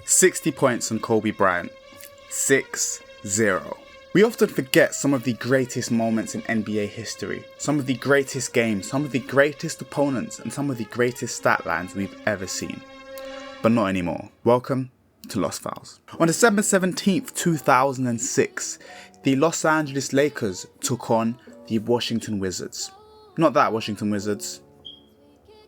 60 points on Kobe Bryant. 6-0. We often forget some of the greatest moments in NBA history, some of the greatest games, some of the greatest opponents, and some of the greatest stat lines we've ever seen. But not anymore. Welcome to Lost Files. On December 17th, 2006, the Los Angeles Lakers took on the Washington Wizards. Not that Washington Wizards.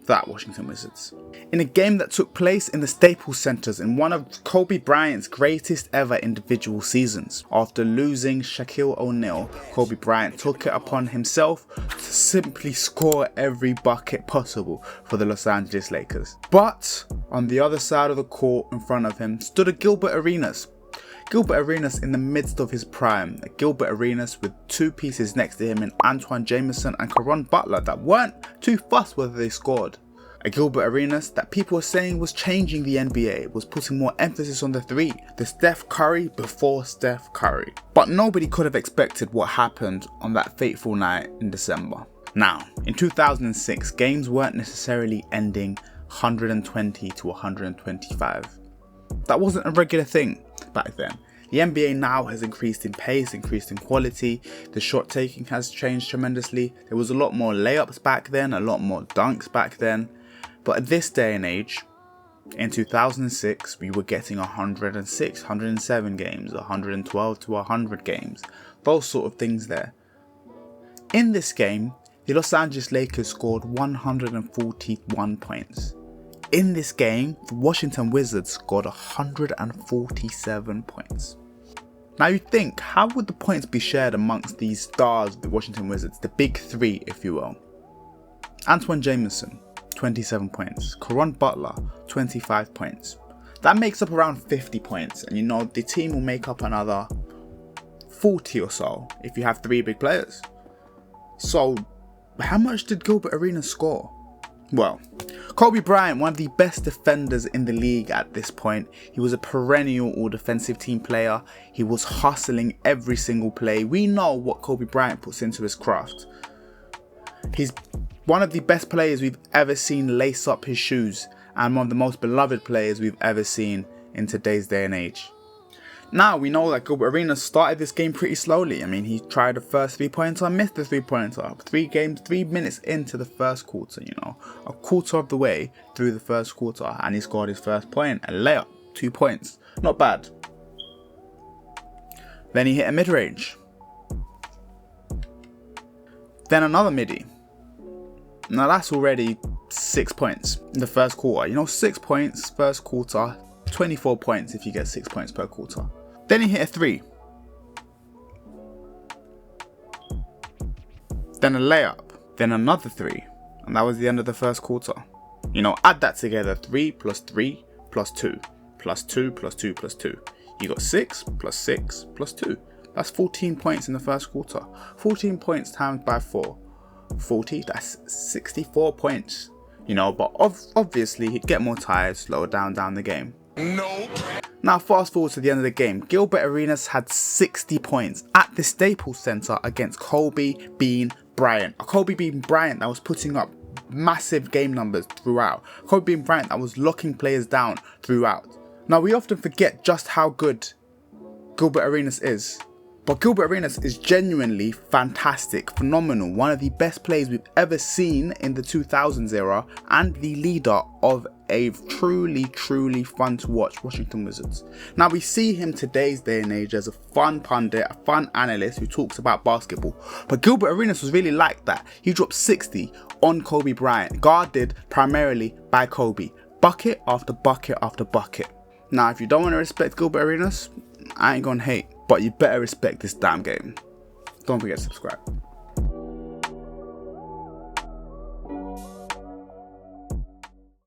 That Washington Wizards. In a game that took place in the Staples Centers in one of Kobe Bryant's greatest ever individual seasons. After losing Shaquille O'Neal, Kobe Bryant took it upon himself to simply score every bucket possible for the Los Angeles Lakers. But on the other side of the court in front of him stood a Gilbert Arenas. Gilbert Arenas in the midst of his prime, a Gilbert Arenas with two pieces next to him in Antoine Jameson and Caron Butler that weren't too fussed whether they scored. A Gilbert Arenas that people were saying was changing the NBA, was putting more emphasis on the three, the Steph Curry before Steph Curry. But nobody could have expected what happened on that fateful night in December. Now, in 2006, games weren't necessarily ending 120 to 125. That wasn't a regular thing back then. The NBA now has increased in pace, increased in quality. The shot taking has changed tremendously. There was a lot more layups back then, a lot more dunks back then. But at this day and age, in 2006, we were getting 106, 107 games, 112 to 100 games. Those sort of things there. In this game, the Los Angeles Lakers scored 141 points. In this game, the Washington Wizards scored 147 points. Now you think, how would the points be shared amongst these stars of the Washington Wizards, the big three if you will? Antoine Jameson, 27 points. Caron Butler, 25 points. That makes up around 50 points, and you know the team will make up another 40 or so if you have three big players. So how much did Gilbert Arenas score? Well, Kobe Bryant, one of the best defenders in the league at this point. He was a perennial all-defensive team player. He was hustling every single play. We know what Kobe Bryant puts into his craft. He's one of the best players we've ever seen lace up his shoes, and one of the most beloved players we've ever seen in today's day and age. Now we know that Gilbert Arenas started this game pretty slowly. I mean, he tried the first 3-pointer, missed the 3-pointer. 3 minutes into the first quarter, you know, a quarter of the way through the first quarter, and he scored his first point, a layup, 2 points. Not bad. Then he hit a mid-range. Then another midi. Now that's already 6 points in the first quarter. You know, 6 points, first quarter, 24 points if you get 6 points per quarter. Then he hit a 3. Then a layup. Then another 3. And that was the end of the first quarter. You know, add that together. 3 plus 3 plus 2. Plus 2 plus 2 plus 2. You got 6 plus 6 plus 2. That's 14 points in the first quarter. 14 points times by 4. 40, that's 64 points. You know, but obviously he'd get more tired, slow down the game. No. Now fast forward to the end of the game. Gilbert Arenas had 60 points at the Staples Center against Kobe Bryant. A Kobe Bryant that was putting up massive game numbers throughout. Kobe Bryant that was locking players down throughout. Now we often forget just how good Gilbert Arenas is. But Gilbert Arenas is genuinely fantastic, phenomenal, one of the best players we've ever seen in the 2000s era, and the leader of a truly fun to watch Washington Wizards. Now we see him today's day and age as a fun pundit, a fun analyst who talks about basketball. But Gilbert Arenas was really like that. He dropped 60 on Kobe Bryant, guarded primarily by Kobe. Bucket after bucket after bucket. Now if you don't want to respect Gilbert Arenas, I ain't gonna hate. But you better respect this damn game. Don't forget to subscribe.